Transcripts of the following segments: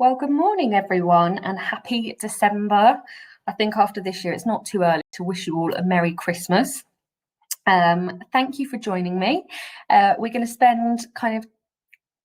Well, good morning, everyone, and happy December. I think after this year, it's not too early to wish you all a Merry Christmas. Thank you for joining me. We're going to spend kind of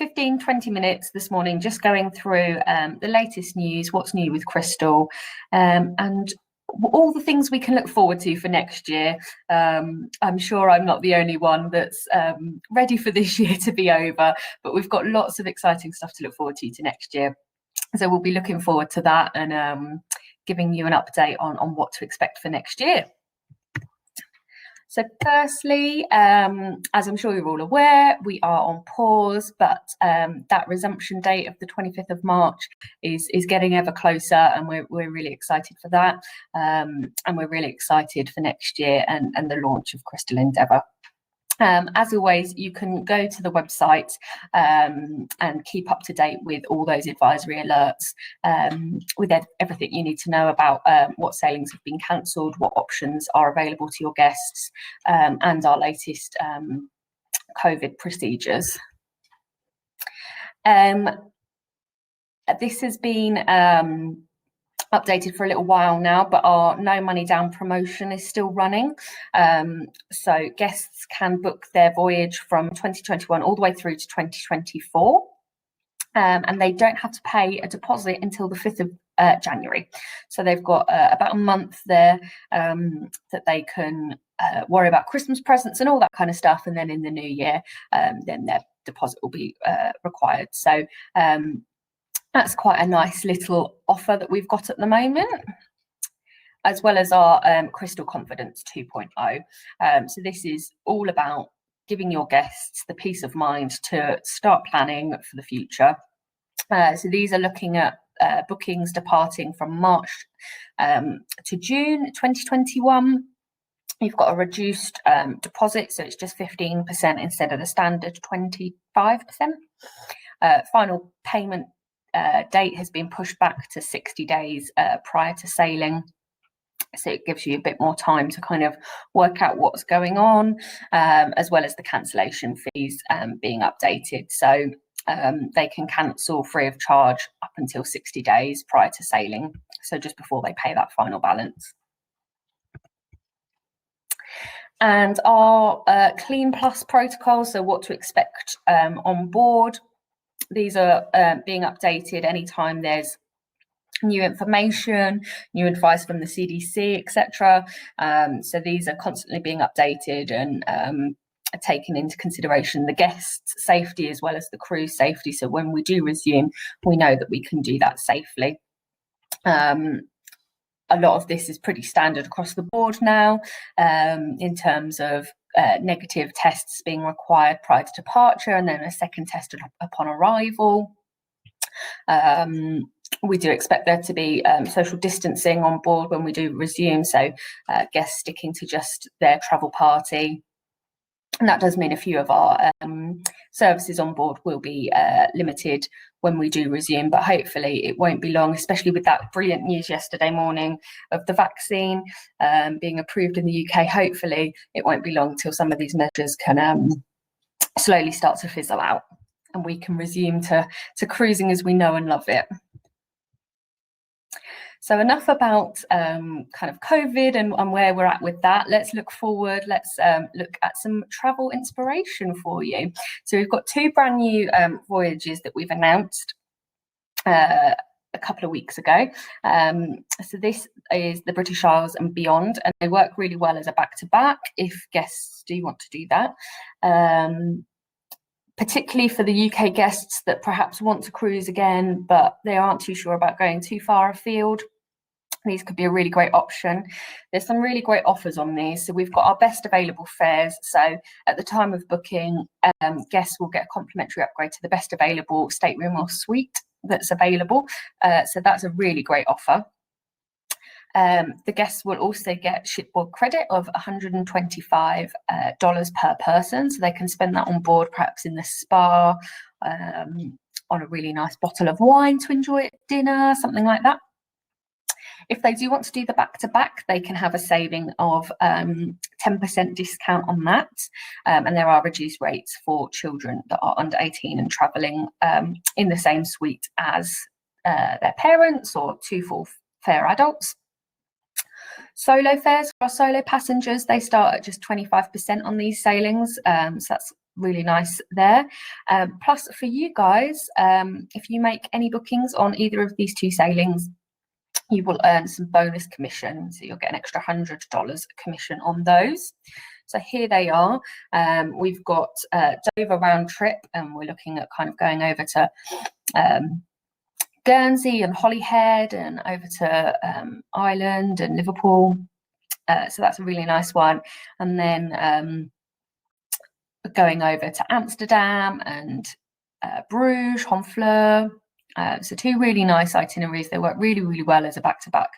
15-20 minutes this morning just going through the latest news, what's new with Crystal, and all the things we can look forward to for next year. I'm sure I'm not the only one that's ready for this year to be over, but we've got lots of exciting stuff to look forward to next year. So we'll be looking forward to that and giving you an update on what to expect for next year. So firstly, as I'm sure you're all aware, we are on pause, but that resumption date of the 25th of March is getting ever closer, and we're really excited for that. And we're really excited for next year and the launch of Crystal Endeavour. As always, you can go to the website and keep up to date with all those advisory alerts, with everything you need to know about what sailings have been cancelled, what options are available to your guests, and our latest COVID procedures. This has been updated for a little while now, but our no money down promotion is still running. So guests can book their voyage from 2021 all the way through to 2024. And they don't have to pay a deposit until the 5th of January. So they've got about a month there that they can worry about Christmas presents and all that kind of stuff. And then in the new year, then their deposit will be required. So that's quite a nice little offer that we've got at the moment, as well as our Crystal Confidence 2.0. So this is all about giving your guests the peace of mind to start planning for the future. So these are looking at bookings departing from March to June 2021. You've got a reduced deposit, so it's just 15% instead of the standard 25%. Final payment date has been pushed back to 60 days prior to sailing, so it gives you a bit more time to kind of work out what's going on, as well as the cancellation fees being updated, so they can cancel free of charge up until 60 days prior to sailing, so just before they pay that final balance. And our Clean Plus protocol, so what to expect on board. These are being updated anytime there's new information, new advice from the CDC, etc. So these are constantly being updated and taking into consideration the guests' safety as well as the crew's safety. So when we do resume, we know that we can do that safely. A lot of this is pretty standard across the board now, in terms of negative tests being required prior to departure and then a second test upon arrival. We do expect there to be social distancing on board when we do resume, so guests sticking to just their travel party. And that does mean a few of our services on board will be limited when we do resume, but hopefully it won't be long, especially with that brilliant news yesterday morning of the vaccine being approved in the UK. Hopefully it won't be long till some of these measures can slowly start to fizzle out and we can resume to cruising as we know and love it. So enough about kind of COVID and where we're at with that. Let's look forward. Let's look at some travel inspiration for you. So we've got two brand new voyages that we've announced a couple of weeks ago. So this is the British Isles and beyond, and they work really well as a back-to-back if guests do want to do that. Particularly for the UK guests that perhaps want to cruise again, but they aren't too sure about going too far afield. These could be a really great option. There's some really great offers on these. So we've got our best available fares. So at the time of booking, guests will get a complimentary upgrade to the best available stateroom or suite that's available. So that's a really great offer. The guests will also get shipboard credit of $125 per person, so they can spend that on board, perhaps in the spa, on a really nice bottle of wine to enjoy at dinner, something like that. If they do want to do the back-to-back, they can have a saving of 10% discount on that, and there are reduced rates for children that are under 18 and travelling in the same suite as their parents or 2 full fare adults. Solo fares for our solo passengers, they start at just 25% on these sailings, so that's really nice there. Plus for you guys, if you make any bookings on either of these 2 sailings, you will earn some bonus commission, so you'll get an extra $100 commission on those. So here they are. We've got Dover round trip, and we're looking at kind of going over to Guernsey and Holyhead and over to Ireland and Liverpool. So that's a really nice one. And then going over to Amsterdam and Bruges, Honfleur. So 2 really nice itineraries. They work really, really well as a back-to-back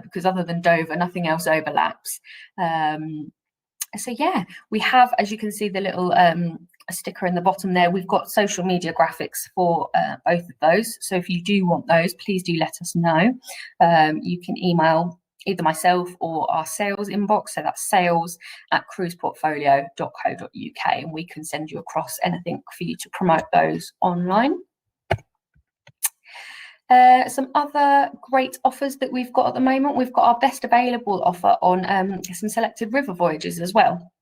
because other than Dover, nothing else overlaps. So yeah, we have, as you can see, the little sticker in the bottom there. We've got social media graphics for both of those. So if you do want those, please do let us know. You can email either myself or our sales inbox. So that's sales@cruiseportfolio.co.uk, and we can send you across anything for you to promote those online. Some other great offers that we've got at the moment. We've got our best available offer on some selected river voyages as well.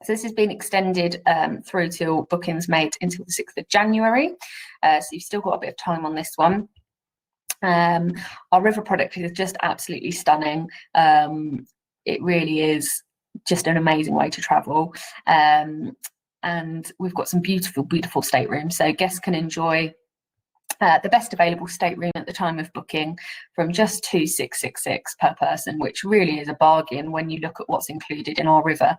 So this has been extended through till bookings made until the 6th of January. So you've still got a bit of time on this one. Our river product is just absolutely stunning. It really is just an amazing way to travel. And we've got some beautiful, beautiful staterooms. So guests can enjoy the best available stateroom at the time of booking from just $2,666 per person, which really is a bargain when you look at what's included in our river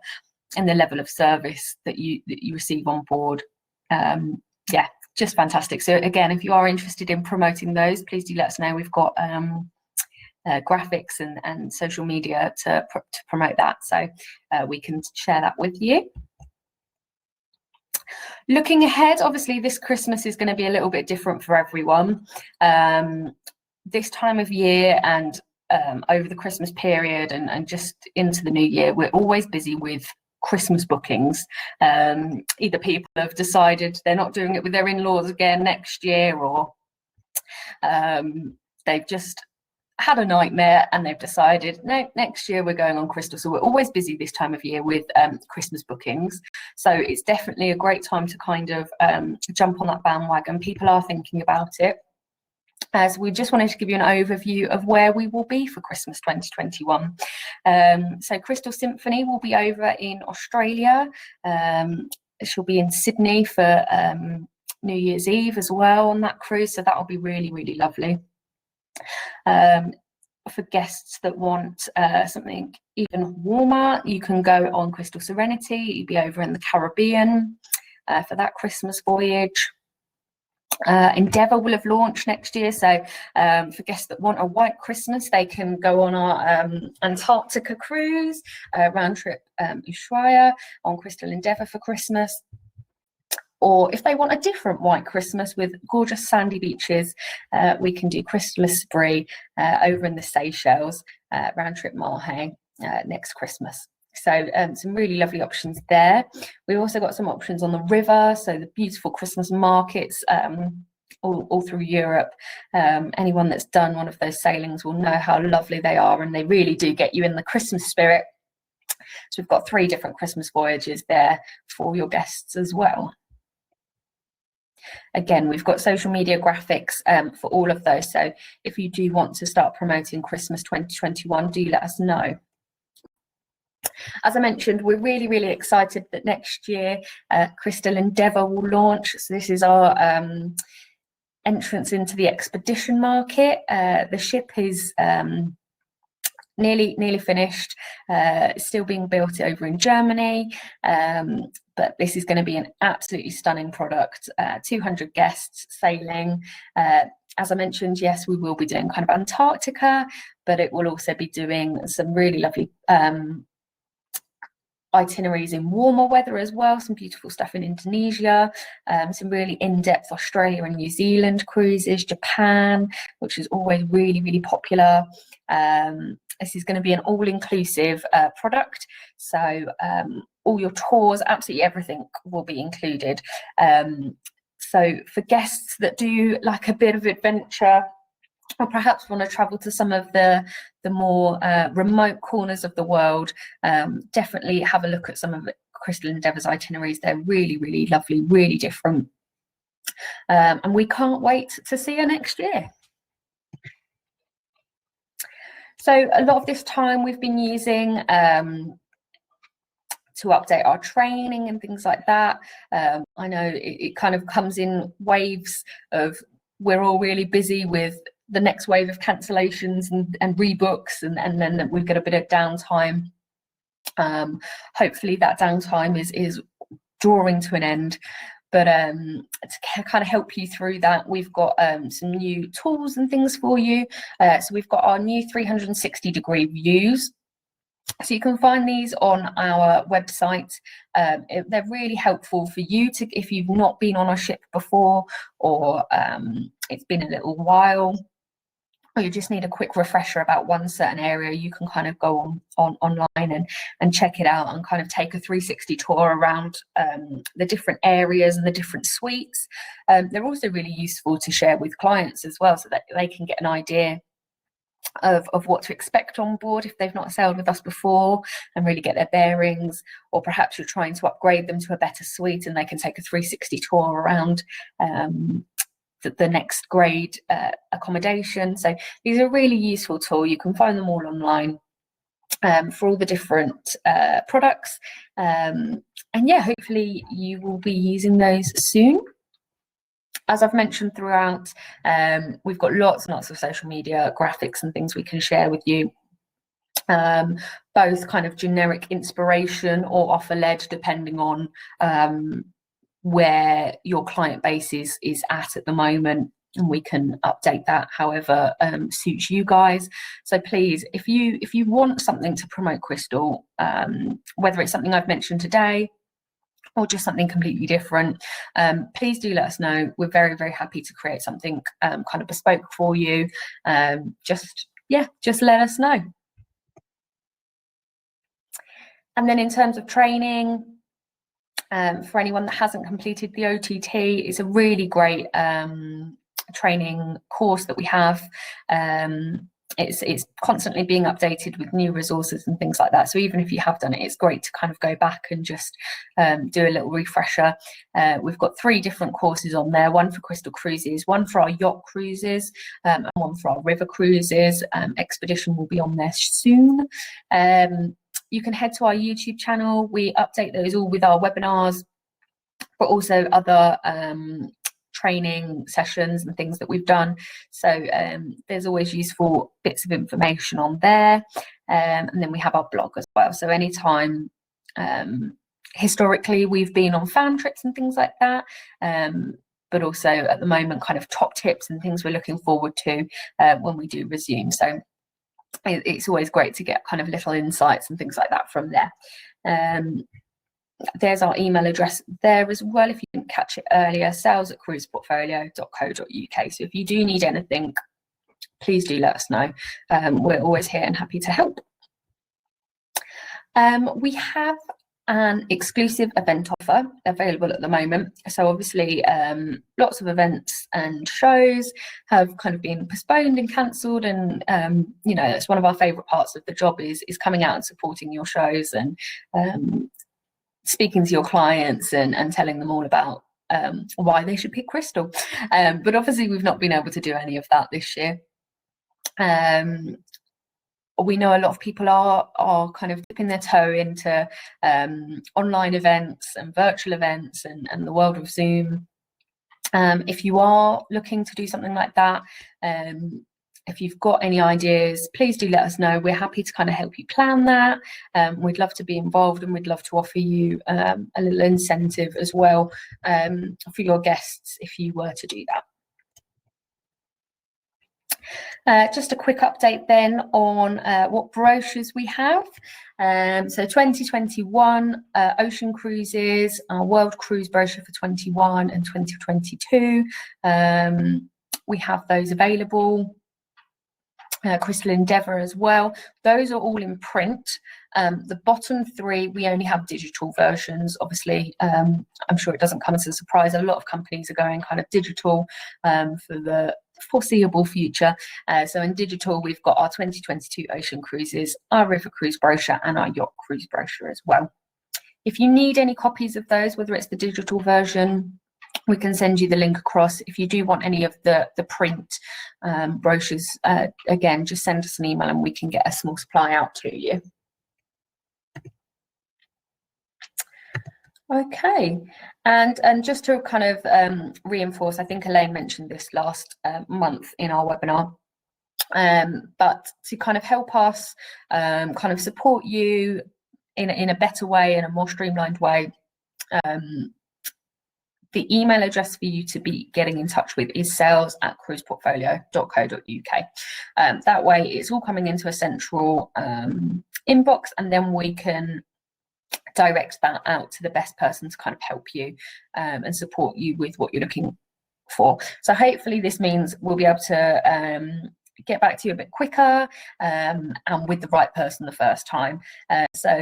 and the level of service that you receive on board. Yeah, just fantastic. So again, if you are interested in promoting those, please do let us know. We've got graphics and social media to promote that, so we can share that with you. Looking ahead, obviously this Christmas is going to be a little bit different for everyone. This time of year and over the Christmas period and just into the new year, we're always busy with Christmas bookings. Either people have decided they're not doing it with their in-laws again next year, or they've just had a nightmare and they've decided, no, next year we're going on Crystal. So we're always busy this time of year with Christmas bookings. So it's definitely a great time to kind of jump on that bandwagon. People are thinking about it. As we just wanted to give you an overview of where we will be for Christmas 2021. So Crystal Symphony will be over in Australia. She'll be in Sydney for New Year's Eve as well on that cruise. So that will be really, really lovely. For guests that want something even warmer, you can go on Crystal Serenity. You'll be over in the Caribbean for that Christmas voyage. Endeavour will have launched next year, so for guests that want a white Christmas, they can go on our Antarctica cruise, round trip Ushuaia on Crystal Endeavour for Christmas. Or if they want a different white Christmas with gorgeous sandy beaches, we can do Crystalised over in the Seychelles, round trip Mahe next Christmas. So some really lovely options there. We've also got some options on the river, so the beautiful Christmas markets all through Europe. Anyone that's done one of those sailings will know how lovely they are, and they really do get you in the Christmas spirit. So we've got 3 different Christmas voyages there for your guests as well. Again, we've got social media graphics for all of those. So if you do want to start promoting Christmas 2021, do let us know. As I mentioned, we're really, really excited that next year Crystal Endeavour will launch. So this is our entrance into the expedition market. The ship is nearly finished. It's still being built over in Germany, but this is going to be an absolutely stunning product. 200 guests sailing. As I mentioned, yes, we will be doing kind of Antarctica, but it will also be doing some really lovely itineraries in warmer weather as well, some beautiful stuff in Indonesia, some really in-depth Australia and New Zealand cruises, Japan, which is always really, really popular. This is going to be an all-inclusive product, so all your tours, absolutely everything will be included. So for guests that do like a bit of adventure, or perhaps want to travel to some of the more remote corners of the world, definitely have a look at some of Crystal Endeavour's itineraries. They're really, really lovely, really different. And we can't wait to see you next year. So a lot of this time we've been using to update our training and things like that. I know it kind of comes in waves of, we're all really busy with the next wave of cancellations and rebooks, and then we've got a bit of downtime. Hopefully that downtime is drawing to an end. But to kind of help you through that, we've got some new tools and things for you. So we've got our new 360-degree views. So you can find these on our website. They're really helpful for you to, if you've not been on a ship before, or it's been a little while, or you just need a quick refresher about one certain area, you can kind of go online and check it out and kind of take a 360 tour around the different areas and the different suites. They're also really useful to share with clients as well, so that they can get an idea of what to expect on board if they've not sailed with us before, and really get their bearings. Or perhaps you're trying to upgrade them to a better suite and they can take a 360 tour around the next grade accommodation. So these are a really useful tool. You can find them all online for all the different products, and yeah, hopefully you will be using those soon. As I've mentioned throughout, we've got lots and lots of social media graphics and things we can share with you, both kind of generic inspiration or offer-led, depending on where your client base is at the moment, and we can update that however suits you guys. So please, if you want something to promote Crystal, whether it's something I've mentioned today or just something completely different, please do let us know. We're very, very happy to create something kind of bespoke for you. Just let us know. And then in terms of training, for anyone that hasn't completed the OTT, it's a really great training course that we have. It's constantly being updated with new resources and things like that. So even if you have done it, it's great to kind of go back and just do a little refresher. We've got 3 different courses on there, one for Crystal Cruises, one for our yacht cruises, and one for our river cruises. Expedition will be on there soon. You can head to our YouTube channel. We update those all with our webinars, but also other training sessions and things that we've done. So there's always useful bits of information on there. And then we have our blog as well. So anytime, historically, we've been on fan trips and things like that. But also at the moment, kind of top tips and things we're looking forward to when we do resume. So it's always great to get kind of little insights and things like that from there. There's our email address there as well if you didn't catch it earlier, sales@cruiseportfolio.co.uk. So if you do need anything, please do let us know. We're always here and happy to help. We have an exclusive event offer available at the moment. So obviously lots of events and shows have kind of been postponed and cancelled, and you know, it's one of our favourite parts of the job is coming out and supporting your shows and speaking to your clients and telling them all about why they should pick Crystal. But obviously we've not been able to do any of that this year. We know a lot of people are kind of dipping their toe into online events and virtual events and the world of Zoom. If you are looking to do something like that, if you've got any ideas, please do let us know. We're happy to kind of help you plan that. We'd love to be involved, and we'd love to offer you a little incentive as well for your guests if you were to do that. Just a quick update then on what brochures we have. So 2021 ocean cruises, our world cruise brochure for 21 and 2022. We have those available. Crystal Endeavour as well. Those are all in print. The bottom three, we only have digital versions. Obviously, I'm sure it doesn't come as a surprise. A lot of companies are going kind of digital for the foreseeable future. So in digital, we've got our 2022 ocean cruises, our river cruise brochure, and our yacht cruise brochure as well. If you need any copies of those, whether it's the digital version, we can send you the link across. If you do want any of the print brochures, again, just send us an email and we can get a small supply out to you. Okay, and just to kind of reinforce, I think Elaine mentioned this last month in our webinar, but to kind of help us kind of support you in a better way, in a more streamlined way, the email address for you to be getting in touch with is sales@cruiseportfolio.co.uk. That way it's all coming into a central inbox, and then we can direct that out to the best person to kind of help you and support you with what you're looking for. So hopefully this means we'll be able to get back to you a bit quicker and with the right person the first time. So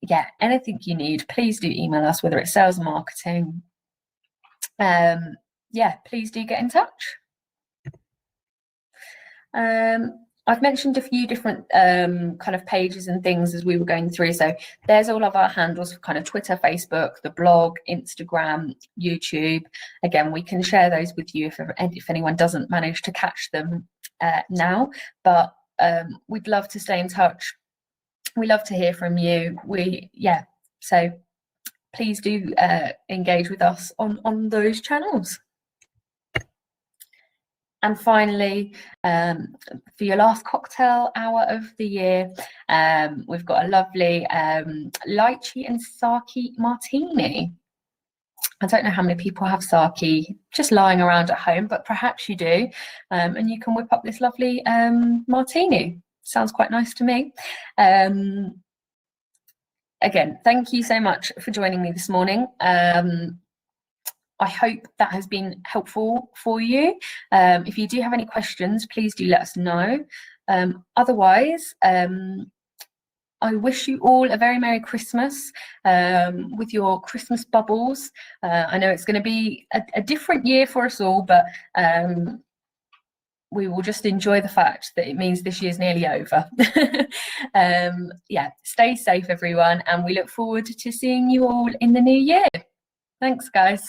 yeah, anything you need, please do email us, whether it's sales and marketing. Yeah, please do get in touch. I've mentioned a few different kind of pages and things as we were going through. So there's all of our handles for kind of Twitter, Facebook, the blog, Instagram, YouTube. Again, we can share those with you if anyone doesn't manage to catch them now. But we'd love to stay in touch. We love to hear from you. So please do engage with us on those channels. And finally, for your last cocktail hour of the year, we've got a lovely lychee and sake martini. I don't know how many people have sake just lying around at home, but perhaps you do. And you can whip up this lovely martini. Sounds quite nice to me. Again, thank you so much for joining me this morning. I hope that has been helpful for you. If you do have any questions, please do let us know. Otherwise, I wish you all a very Merry Christmas with your Christmas bubbles. I know it's going to be a different year for us all, but we will just enjoy the fact that it means this year's nearly over. Yeah, stay safe, everyone, and we look forward to seeing you all in the new year. Thanks, guys.